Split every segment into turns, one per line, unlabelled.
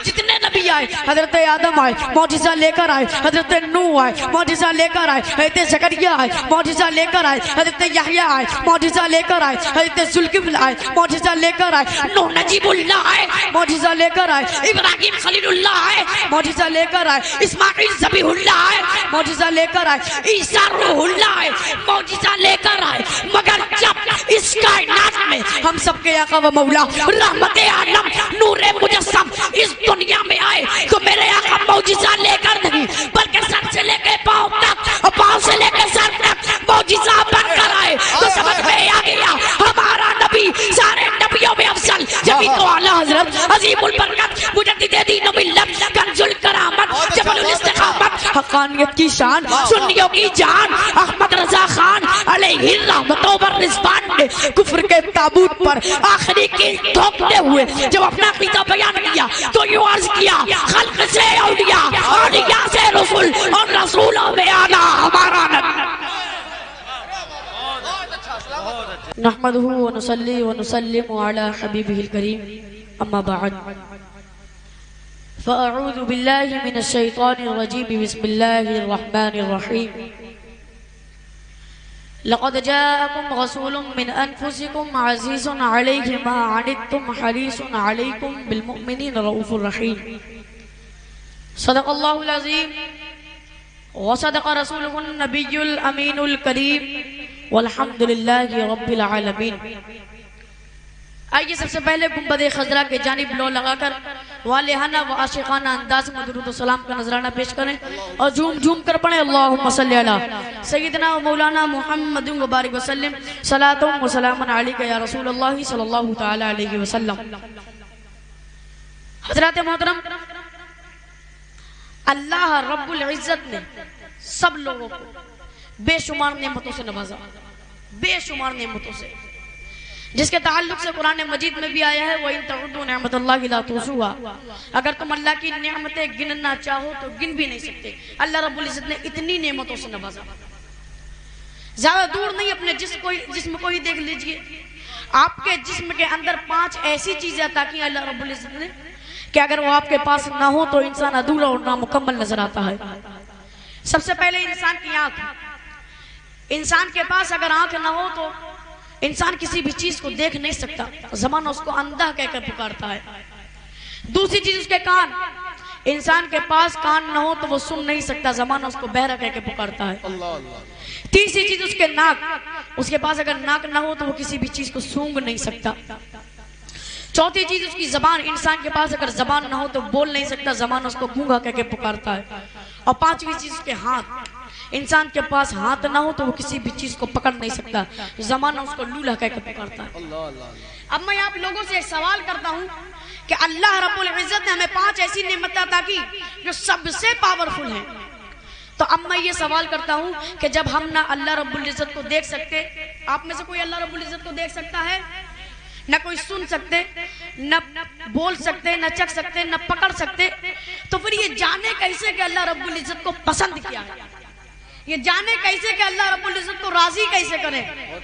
جتنے نبی آئے، حضرت آدم آئے معجزہ لے کر آئے، حضرت نوح آئے معجزہ لے کر آئے، حضرت زکریا آئے معجزہ لے کر آئے، حضرت یحییٰ آئے معجزہ لے کر آئے، حضرت ذوالکفل آئے معجزہ لے کر آئے، نوح نجیب اللہ آئے معجزہ لے کر آئے، ابراہیم خلیل اللہ آئے معجزہ لے کر آئے، اسماعیل ذبیح اللہ آئے معجزہ لے کر آئے، عیسیٰ روح اللہ آئے معجزہ لے کر آئے، مگر جب اس کائنات میں ہم سب کے آقا و مولا رحمت عالم نور مجسم اس دنیا میں آئے تو میرے آقا معجزہ لے کر نہیں بلکہ سر سے لے کے پاؤں تک اور پاؤں سے لے کے سر تک معجزہ بن کر آئے، تو سمجھ میں آ گیا ہمارا نبی سارے نبیوں میں افضل، جبھی تو اعلیٰ حضرت عظیم البرکت مجدد دین و ملت کنز الکرامت جبل الاستقامت حقانیت کی شان سنیوں کی جان احمد رضا خان علیہ الرحمت و رضوان نے کفر کے تابوت پر آخری کی ٹھوکتے ہوئے جب اپنا عقیدہ بیان کیا تو یوں عرض کیا خلق سے اولیاء، اولیاء سے رسول اور رسولوں میں آنا ہمارا نبی۔ نحمده ونصلي ونسلم على حبيبه الكريم اما بعد فاعوذ بالله من الشيطان الرجيم بسم الله الرحمن الرحيم لقد جاءكم رسول من انفسكم عزيز عليه ما عنتم حريص عليكم بالمؤمنين رؤوف رحيم صدق الله العظيم وصدق رسوله النبي الامين الكريم والحمد للہ رب العالمین۔ آئیے سب سے پہلے گنبد خضرا کے جانب لو لگا کر والہانہ و عاشقانہ انداز میں درود و سلام کا نذرانہ پیش کریں اور جھوم جھوم کر پڑھیں اللہم صلی علی سیدنا و مولانا محمد مبارک وسلم صلاۃ و سلام علیک یا رسول اللہ صلی اللہ تعالی علیہ وسلم۔ حضرات محترم، اللہ رب العزت نے سب لوگوں کو بے شمار نعمتوں سے نوازا، بے شمار نعمتوں سے، جس کے تعلق سے قرآن مجید میں بھی آیا ہے وَإِن تَعُدُّوا نِعْمَتَ اللَّهِ لَا تُحْصُوهَا، اگر تم اللہ کی نعمتیں گننا چاہو تو گن بھی نہیں سکتے۔ اللہ رب العزت نے اتنی نعمتوں سے نوازا، زیادہ دور نہیں، اپنے جسم کو ہی دیکھ لیجئے، آپ کے جسم کے اندر 5 ایسی چیزیں عطا کی اللہ رب العزت نے کہ اگر وہ آپ کے پاس نہ ہو تو انسان ادھورا اور نامکمل نظر آتا ہے۔ سب سے پہلے انسان کی آنکھ، انسان کے پاس اگر آنکھ نہ ہو تو انسان کسی بھی چیز کو دیکھ نہیں سکتا، زمانہ اس کو اندھا کہہ کر پکارتا ہے۔ دوسری چیز اس کے کان، انسان کے پاس کان نہ ہو تو وہ سن نہیں سکتا، زمانہ اس کو بہرا کہہ کے پکارتا ہے۔ تیسری چیز اس کے ناک، اس کے پاس اگر ناک نہ ہو تو وہ کسی بھی چیز کو سونگ نہیں سکتا۔ چوتھی چیز اس کی زبان، انسان کے پاس اگر زبان نہ ہو تو بول نہیں سکتا، زبان اس کو گونگا کہہ کے پکارتا ہے۔ اور پانچویں چیز اس کے ہاتھ، انسان کے پاس ہاتھ نہ ہو تو وہ کسی بھی چیز کو پکڑ نہیں سکتا، زمانہ اس کو لولہ کہہ کے پکارتا ہے۔ اب میں آپ لوگوں سے ایک سوال کرتا ہوں کہ اللہ رب العزت نے ہمیں 5 ایسی نعمتیں عطا کی جو سب سے پاورفل ہیں، تو اب میں یہ سوال کرتا ہوں کہ جب ہم نہ اللہ رب العزت کو دیکھ سکتے، آپ میں سے کوئی اللہ رب العزت کو دیکھ سکتا ہے؟ نہ کوئی سن سکتے، نہ بول سکتے، نہ چکھ سکتے، نہ پکڑ سکتے، تو پھر یہ جانے کیسے کہ اللہ رب العزت کو پسند کیا ہے؟ یہ جانے کیسے کہ اللہ رب العزت کو راضی کیسے کرے؟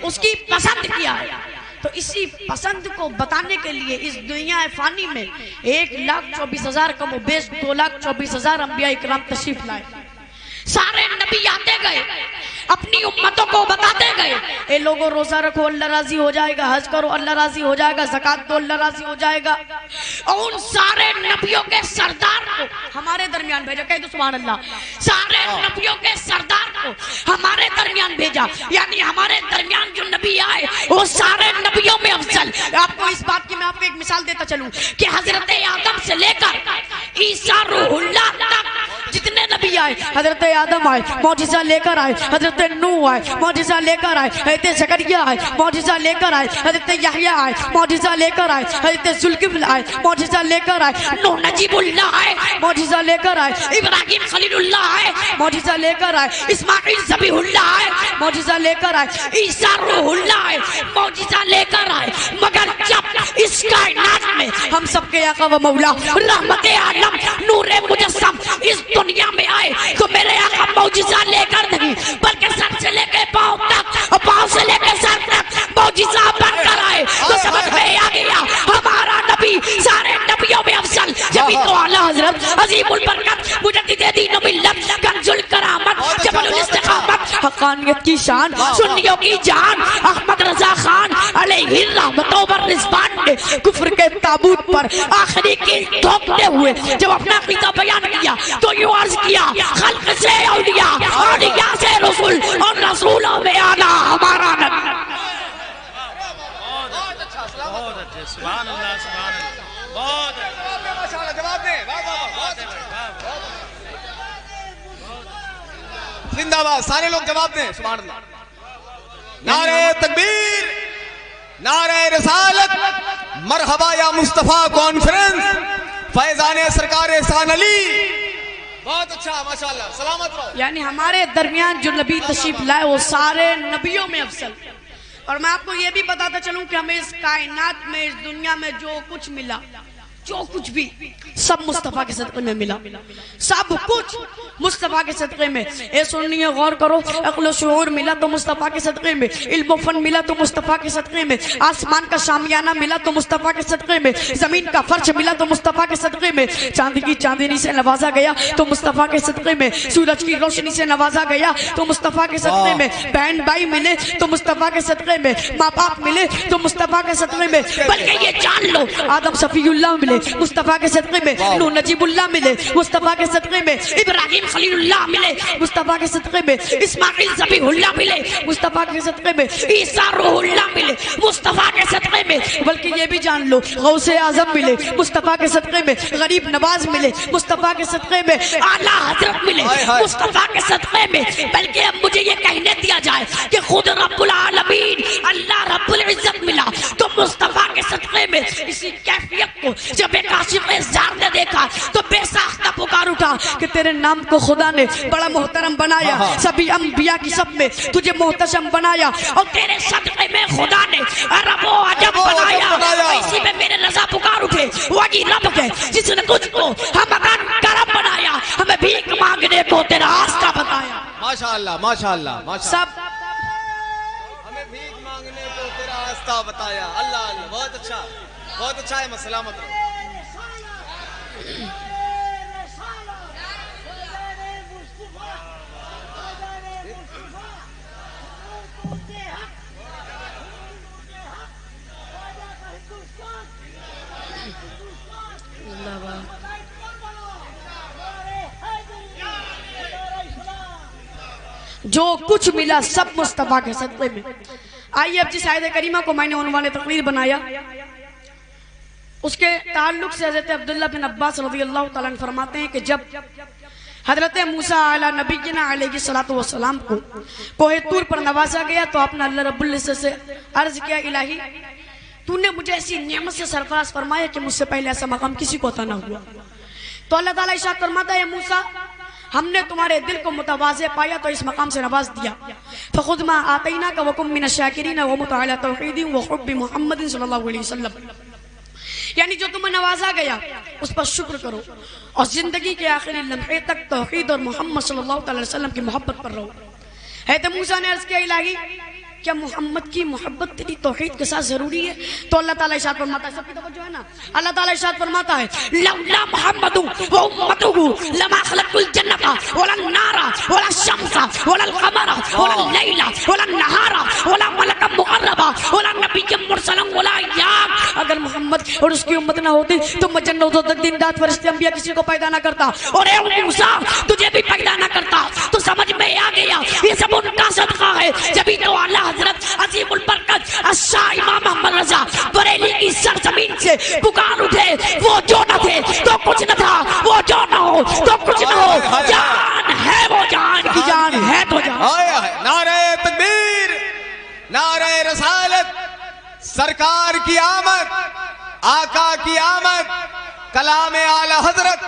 اس کی پسند کیا ہے؟ تو اسی پسند کو بتانے کے لیے اس دنیا فانی میں 1,24,000 کم و بیش 2,24,000 انبیاء اکرام تشریف لائے۔ سارے نبی آتے گئے، اپنی امتوں کو بتاتے گئے، اے لوگوں روزہ رکھو اللہ راضی ہو جائے گا، حج کرو اللہ راضی ہو جائے گا، زکوٰۃ دو اللہ راضی ہو جائے گا۔ اور ان سارے نبیوں کے سردار کو ہمارے درمیان بھیجا، کہہ دو سبحان اللہ، سارے نبیوں کے سردار کو ہمارے درمیان بھیجا، یعنی ہمارے درمیان جو نبی آئے وہ سارے نبیوں میں افضل۔ آپ کو اس بات کی میں آپ کو ایک مثال دیتا چلوں کہ حضرت آدم سے لے کر عیسیٰ روح اللہ تک جتنے نبی آئے، حضرت آدم آئے معجزہ لے کر آئے، حضرت نوح آئے معجزہ لے کر آئے، حضرت زکریا آئے معجزہ لے کر آئے، حضرت یحییٰ آئے معجزہ لے کر آئے، حضرت ذوالکفل آئے معجزہ لے کر آئے، نوح نجیب اللہ آئے معجزہ لے کر آئے، ابراہیم خلیل اللہ آئے معجزہ لے کر آئے، اسماعیل ذبیح اللہ آئے معجزہ لے کر آئے، عیسیٰ روح اللہ آئے معجزہ لے کر آئے، مگر جب اس کائنات میں ہم سب کے آقا و مولا رحمت عالم نور مجسم اس دنیا میں آئے تو میرے آقا معجزہ لے کر نہیں بلکہ سر سے لے کے پاؤں تک اور پاؤں سے لے کے سر تک معجزہ بن کر آئے، تو سمجھ میں آ گیا ہمارا نبی سارے نبیوں میں افضل۔ جبھی تو اعلیٰ حضرت عظیم البرکت مجدد دین و ملت کنز الکرامت جبل الاستقامت حقانیت کی شان سنیوں کی جان احمد رضا خان علیہ الرحمت و رضوان نے کفر کے تابوت پر آخری کی ٹھوکتے ہوئے جب اپنا عقیدہ بیان کیا تو یوں عرض کیا خلق سے اولیاء اولیاء سے رسول اور رسولوں میں آنا ہمارا نبی.
بہت اچھے سبحان اللہ سبحان اللہ بہت اچھا جواب دیں زندہ باد سارے لوگ جواب دیں سبحان اللہ. نعرہ تکبیر نعرہ رسالت مرحبا یا مصطفیٰ کانفرنس فیضان سرکار احسان علی. بہت اچھا ماشاءاللہ سلامت رہو.
یعنی ہمارے درمیان جو نبی تشریف لائے وہ سارے نبیوں میں افضل. اور میں آپ کو یہ بھی بتاتا چلوں کہ ہمیں اس کائنات میں اس دنیا میں جو کچھ ملا جو کچھ بھی سب مصطفیٰ کے صدقے میں ملا. سب کچھ مصطفیٰ کے صدقے میں. اے سنیے غور کرو. عقل و شعور ملا تو مصطفیٰ کے صدقے میں. علم و فن ملا تو مصطفیٰ کے صدقے میں. آسمان کا شامیانہ ملا تو مصطفیٰ کے صدقے میں. زمین کا فرش ملا تو مصطفیٰ کے صدقے میں. چاند کی چاندنی سے نوازا گیا تو مصطفیٰ کے صدقے میں. سورج کی روشنی سے نوازا گیا تو مصطفیٰ کے صدقے میں. بہن بھائی ملے تو مصطفیٰ کے صدقے میں. ماں باپ ملے تو مصطفیٰ کے صدقے میں. بلکہ یہ جان لو آدم صفی اللہ ملے مصطفیٰ کے صدقے میں. نوح نجیب اللہ ملے مصطفیٰ کے صدقے میں. ابراہیم خلیل اللہ ملے مصطفیٰ کے صدقے میں. اسماعیل ذبیح اللہ ملے مصطفیٰ کے صدقے میں. عیسیٰ روح اللہ ملے مصطفیٰ کے صدقے میں. بلکہ یہ بھی جان لو غوث اعظم ملے مصطفیٰ کے صدقے میں. غریب نواز ملے مصطفیٰ کے صدقے میں. اعلیٰ حضرت ملے مصطفیٰ کے صدقے میں. بلکہ اب مجھے یہ کہنے دیا جائے کہ خود رب العالمین اللہ رب العزت ملا تو مصطفیٰ کے صدقے میں. اسی کیفیت کو جب ایک عاشق زار نے دیکھا تو بے ساختہ پکار اٹھا کہ تیرے نام کو خدا نے بڑا محترم بنایا. سبھی انبیاء کی سب میں تجھے محتشم بنایا اور تیرے صدقے میں خدا نے عرب و عجم بنایا. اسی میں میرے رضا پکار اٹھے وہی رب کے جس نے تجھ کو ہم اگر کرم بنایا ہمیں بھیک مانگنے کو تیرا راستہ بتایا.
ماشاءاللہ ماشاءاللہ
سب
ہمیں بھیک مانگنے کو تیرا راستہ بتایا. اللہ اللہ بہت اچھا ہے. سلامت رہو.
جو کچھ ملا سب مصطفیٰ کے صدقے میں. آئیے اب جس آیت کریمہ کو میں نے عنوان تقریر بنایا اس کے تعلق سے حضرت عبداللہ بن عباس رضی اللہ تعالیٰ عنہ فرماتے ہیں کہ جب حضرت موسیٰ علیہ نبینا علیہ السلام کو کوہ طور پر نوازا گیا تو آپ نے اللہ رب العزت سے عرض کیا الہی تو نے مجھے ایسی نعمت سے سرفراز فرمایا کہ مجھ سے پہلے ایسا مقام کسی کو عطا نہ ہوا. تو اللہ تعالیٰ ارشاد فرماتا ہے موسیٰ ہم نے تمہارے دل کو متواضع پایا تو اس مقام سے نواز دیا. فخذ ما آتیناک وکن من الشاکرین ومت علی توحید وحب محمد صلی اللہ علیہ وسلم. یعنی جو تمہیں نوازا گیا اس پر شکر کرو اور زندگی کے آخری لمحے تک توحید اور محمد صلی اللہ علیہ وسلم کی محبت پر رہو. حضرت موسیٰ نے عرض کیا الہی کیا محمد کی محبت تیری توحید کے ساتھ ضروری ہے؟ تو اللہ تعالیٰ ارشاد فرماتا ہے سب کی توجہ ہے نا. اللہ تعالیٰ ارشاد فرماتا ہے لولا محمد و امته لما خلقت الجنۃ ولا النار ولا الشمس ولا القمر ولا الليل ولا النهار ولا ملکا مقربا ولا نبی مرسلا ولا یاق. اگر محمد اور اس کی امت نہ ہوتی تو میں جنتوں تک دن رات فرشتے انبیاء کسی کو پیدا نہ کرتا اور اے موسیٰ تجھے بھی پیدا نہ کرتا. تو سمجھ میں آ گیا یہ سب ان کا صدقہ ہے. جبھی تو اللہ حضرت عظیم البرکت شاہ امام محمد رضا بریلی کی سرزمین سے پکار اٹھے وہ جو نہ تھے تو کچھ نہ تھا وہ جو نہ ہو تو کچھ نہ ہو. جان ہے وہ جان کی جان ہے تو جان.
نعرہ تکبیر نعرہ رسالت سرکار کی آمد آقا کی آمد کلام اعلی حضرت.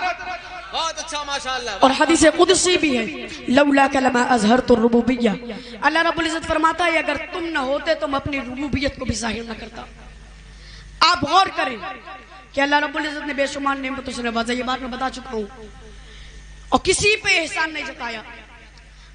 بہت اچھا ماشاءاللہ.
اور حدیث قدسی بھی ہے لولا کلمہ اظہرت الربوبیہ. اللہ رب العزت فرماتا ہے اگر تم نہ ہوتے تو میں اپنی ربوبیت کو بھی ظاہر نہ کرتا. آپ غور کریں کہ اللہ رب العزت نے بے شمار نعمتوں سے نوازا. یہ بات میں بتا چکا ہوں اور کسی پہ احسان نہیں جتایا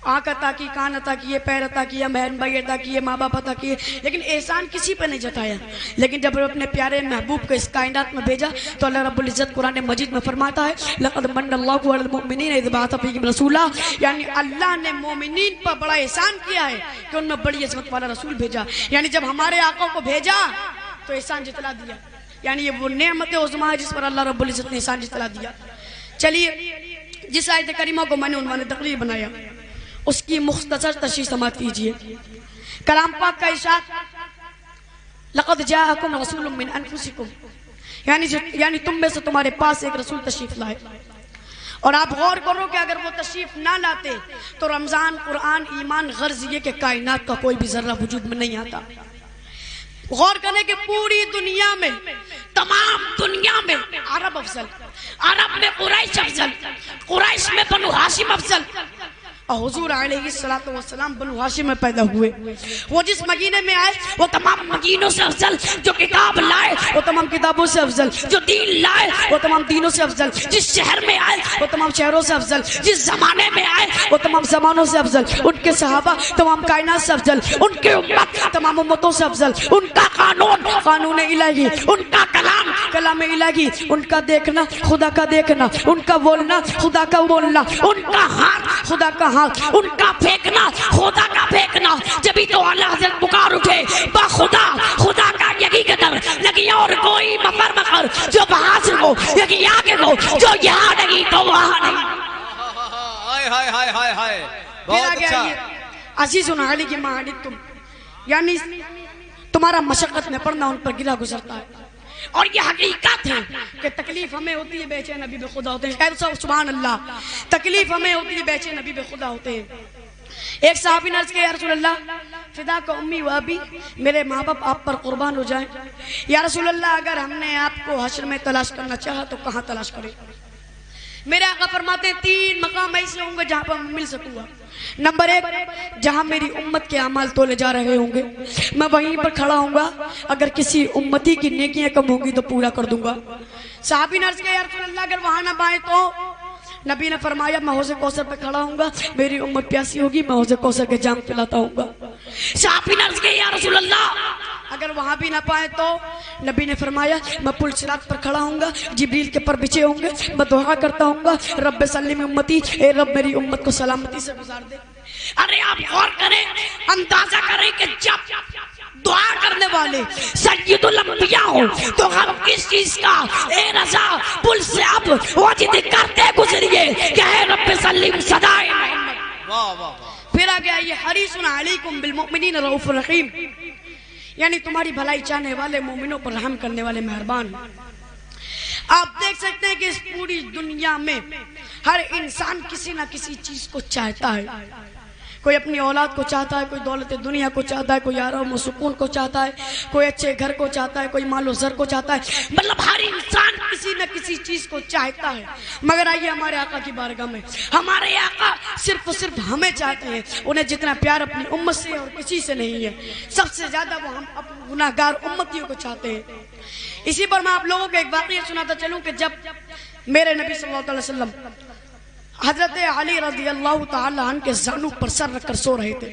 آنکھ عطا کی، کان عطا کیے، پیر عطا کیا، بہن بھائی عطا کیے، ماں باپ عطا کیے، لیکن احسان کسی پہ نہیں جتایا. لیکن جب اپنے پیارے محبوب کو اس کائنات میں بھیجا تو اللہ رب العزت قرآن مجید میں فرماتا ہے لقد من اللہ علی المؤمنین اذ بعث فیہم رسولا، یعنی اللہ نے مومنین پر بڑا احسان کیا ہے کہ ان میں بڑی عظمت والا رسول بھیجا. یعنی جب ہمارے آقا کو بھیجا تو احسان جتلا دیا. یعنی یہ وہ نعمت عظمیٰ ہے جس پر اللہ رب العزت نے احسان جتلا دیا. چلیے جس آیت کریمہ کو میں نے عنوان تقریر بنایا اس کی مختصر تشریح سماعت کیجئے. کلام پاک کا ارشاد لقد جاءکم رسول من انفسکم، یعنی تم میں سے تمہارے پاس ایک رسول تشریف لائے. اور آپ غور کرو کہ اگر وہ تشریف نہ لاتے تو رمضان، قرآن، ایمان، غرض یہ کہ کائنات کا کوئی بھی ذرہ وجود میں نہیں آتا. غور کریں کہ پوری دنیا میں، تمام دنیا میں عرب افضل، عرب میں قریش افضل، قریش میں بنو ہاشم افضل، اور حضور علیہ السلام بنو ہاشم میں پیدا ہوئے. وہ جس مدینے میں آئے وہ تمام مدینوں سے افضل، جو کتاب لائے وہ تمام کتابوں سے افضل، جو دین لائے وہ تمام دینوں سے افضل، جس شہر میں آئے وہ تمام شہروں سے افضل، جس زمانے میں آئے وہ تمام زمانوں سے افضل. ان کے صحابہ تمام کائنات سے افضل، ان کے امت تمام امتوں سے افضل، ان کا قانون قانون الہی، ان کا کلام کلام الہی، ان کا دیکھنا خدا کا دیکھنا، ان کا بولنا خدا کا بولنا، ان کا ہاتھ خدا کا ہاتھ، ان کا پھینکنا خدا کا پھینکنا. جبھی تو اللہ حضرت پکار اٹھے با خدا، خدا کا یقی قدر لگی اور کوئی مفر مفر، جو وہاں سے ہو یقی آگے ہو، جو یہاں نہیں تو وہاں نہیں. پھر آگے آئیے عزیزن علی ما عنتم، یعنی تمہارا مشقت میں پڑنا ان پر گرا گزرتا ہے. اور یہ حقیقت ہے کہ تکلیف ہمیں ہوتی ہے، بے چین حبیب خدا ہوتے ہیں. سبحان اللہ، تکلیف ہمیں ہوتی ہے، بے چین حبیب خدا ہوتے ہیں. ایک صحابی نے عرض کیا یا رسول اللہ فدا کا امی و ابی، میرے ماں باپ آپ پر قربان ہو جائیں. یا رسول اللہ اگر ہم نے آپ کو حشر میں تلاش کرنا چاہا تو کہاں تلاش کریں؟ میرے آقا فرماتے ہیں 3 مقام ایسے ہوں گے جہاں پر میں مل سکوں گا. نمبر 1، جہاں میری امت کے اعمال تولے جا رہے ہوں گے میں وہیں پر کھڑا ہوں گا، اگر کسی امتی کی نیکیاں کم ہوں گی تو پورا کر دوں گا. صحابی نے عرض کیا یا رسول اللہ اگر وہاں نہ پائے تو؟ نبی نے فرمایا میں حوض کوثر پہ کھڑا ہوں گا، میری امت پیاسی ہوگی، میں حوض کوثر کے جام پلاتا ہوں گا. صحابی نے عرض کیا یا رسول اللہ اگر وہاں بھی نہ پائے تو؟ نبی نے فرمایا میں پل صراط پر کھڑا ہوں گا، جبریل کے پر بچھے ہوں گے، میں دعا کرتا ہوں گا رب سلم امتی، اے رب میری امت کو سلامتی سے گزار دے. ارے آپ غور کریں، اندازہ کریں کہ جب دعا کرنے والے سید الانبیاء ہو تو غم کس چیز کا؟ اے رضا پل سے اب وجد کرتے گزریے کہ اے رب سلم صدائے محمد. پھر آگے آئیے حریص علیکم بالمؤمنین رؤوف رحیم، یعنی تمہاری بھلائی چاہنے والے، مومنوں پر رحم کرنے والے مہربان. آپ دیکھ سکتے ہیں کہ اس پوری دنیا میں ہر انسان کسی نہ کسی چیز کو چاہتا ہے. کوئی اپنی اولاد کو چاہتا ہے، کوئی دولت دنیا کو چاہتا ہے، کوئی آرام و سکون کو چاہتا ہے، کوئی اچھے گھر کو چاہتا ہے، کوئی مال و زر کو چاہتا ہے. مطلب ہر انسان کسی نہ کسی چیز کو چاہتا ہے. مگر آئیے ہمارے آقا کی بارگاہ میں، ہمارے آقا صرف ہمیں چاہتے ہیں. انہیں جتنا پیار اپنی امت سے اور کسی سے نہیں ہے، سب سے زیادہ وہ ہم اپنے گناہگار امتیوں کو چاہتے ہیں. اسی پر میں آپ لوگوں کو ایک واقعہ سناتا چلوں کہ جب میرے نبی صلی اللہ علیہ وسلم حضرت علی رضی اللہ تعالی عنہ کے زانوں پر سر رکھ کر سو رہے تھے.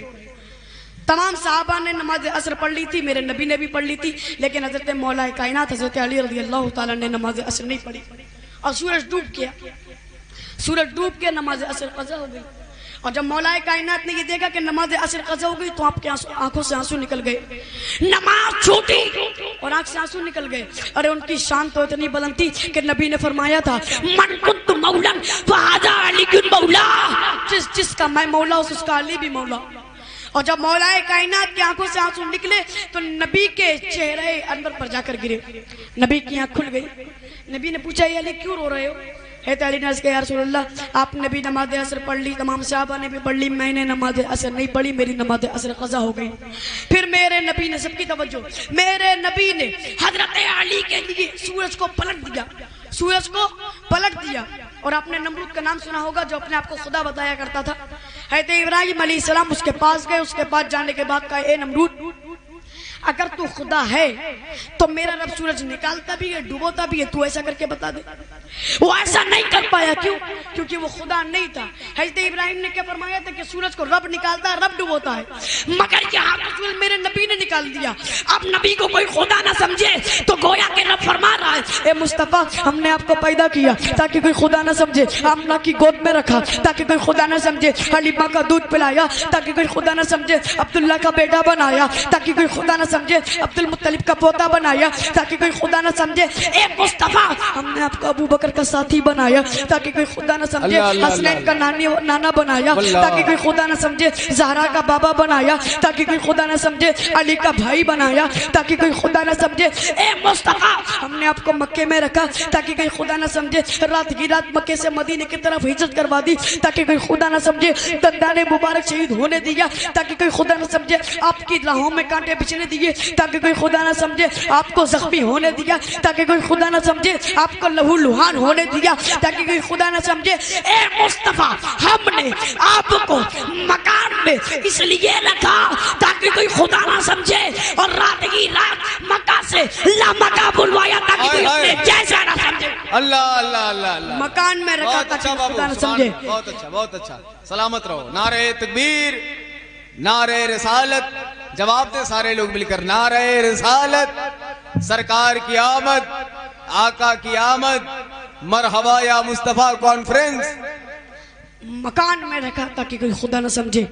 تمام صحابہ نے نماز عصر پڑھ لی تھی، میرے نبی نے بھی پڑھ لی تھی، لیکن حضرت مولا کائنات حضرت علی رضی اللہ تعالی نے نماز عصر نہیں پڑھی اور سورج ڈوب گیا. سورج ڈوب کے نماز عصر قضا ہو گئی. اور جب مولا کائنات نے یہ دیکھا کہ نماز عصر قضا ہو گئی تو آپ کے آنکھوں سے آنسو نکل گئے، نماز چھوٹی اور آنکھ سے آنسو نکل گئے. ارے ان کی شان تو اتنی بلند تھی کہ نبی نے فرمایا تھا من کنت مولا فہذا علی مولا، جس کا میں مولا اس کا علی بھی مولا. اور جب مولا کائنات کی آنکھوں سے آنسو نکلے تو نبی کے چہرے اندر پر جا کر گرے. نبی کی آنکھ کھل گئی. نبی نے پوچھا یہ علی کیوں رو رہے ہو؟ حضرت علی نے عرض کیا یا رسول اللہ آپ نے بھی نماز عصر پڑھ لی، تمام صحابہ نے بھی پڑھ لی، میں نے نماز عصر نہیں پڑھی، میری نماز عصر قضا ہو گئی. پھر میرے نبی نے، سب کی توجہ، میرے نبی نے حضرت علی کے لیے سورج کو پلٹ دیا، سورج کو پلٹ دیا. اور آپ نے نمرود کا نام سنا ہوگا جو اپنے آپ کو خدا بتایا کرتا تھا. حضرت ابراہیم علیہ السلام اس کے پاس گئے، اس کے پاس جانے کے بعد کہا اے نمرود اگر تو خدا ہے تو میرا رب سورج نکالتا بھی ہے ڈوبوتا بھی ہے، تو ایسا کر کے بتا دے. وہ ایسا نہیں کر پایا. کیوں؟ کیونکہ وہ خدا نہیں تھا. حضرت ابراہیم نے کیا فرمایا تھا کہ سورج کو رب نکالتا ہے, رب ڈبوتا ہے, مگر یہاں رسول میرے نبی نے نکال دیا. اب نبی کو کوئی خدا نہ سمجھے تو گویا کہ رب فرما رہا ہے اے مصطفیٰ ہم نے آپ کو پیدا کیا تاکہ کوئی خدا نہ سمجھے, آمنہ کی گود میں رکھا تاکہ کوئی خدا نہ سمجھے, حلیمہ کا دودھ پلایا تاکہ کوئی خدا نہ سمجھے, عبداللہ کا بیٹا بنایا تاکہ کوئی خدا نہ سمجھے, عبد المطلب کا پوتا بنایا تاکہ کوئی خدا نہ سمجھے. اے مصطفیٰ ہم نے آپ کو ابو بکر کا ساتھی بنایا تاکہ کوئی خدا نہ سمجھے, حسنین کا نانا بنایا تاکہ کوئی خدا نہ سمجھے, زہرا کا بابا بنایا تاکہ کوئی خدا نہ سمجھے, علی کا بھائی بنایا تاکہ کوئی خدا نہ سمجھے. اے مصطفیٰ ہم نے آپ کو مکے میں رکھا تاکہ کوئی خدا نہ سمجھے, رات کی رات مکے سے مدینے کی طرف ہجرت کروا دی تاکہ کوئی خدا نہ سمجھے, دندان مبارک شہید ہونے دیا تاکہ کوئی خدا نہ سمجھے, آپ کی راہوں میں کانٹے بچھنے دیے تاکہ کوئی خدا نہ سمجھے, آپ کو زخمی ہونے دیا تاکہ کوئی خدا نہ سمجھے, آپ کو لہو لہان ہونے دیا تاکہ کوئی خدا نہ سمجھے. اے مصطفیٰ ہم نے آپ کو مکان میں اس لیے رکھا تاکہ کوئی خدا نہ سمجھے, اور رات کی رات مکہ سے لامکہ بلوایا تاکہ کوئی اپنے جیسا نہ سمجھے.
اللہ اللہ اللہ اللہ,
مکان میں رکھا تاکہ خدا نہ سمجھے.
بہت اچھا بہت اچھا, سلامت رہو. نعرہ تکبیر, نعرہ رسالت. جواب دے سارے لوگ مل کر, نعرہ رسالت, سرکار کی آمد, آقا کی آمد, مرحبا یا مصطفیٰ کانفرنس.
مکان میں رکھا تاکہ کوئی خدا نہ سمجھے,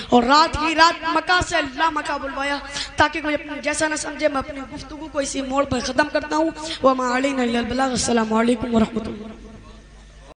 اور رات کی رات مکہ سے لامکہ بلوایا تاکہ کوئی اپنے جیسا نہ سمجھے. میں اپنی گفتگو کو اسی موڑ پر ختم کرتا ہوں. وما علینا الا البلاغ. السلام علیکم ورحمۃ اللہ.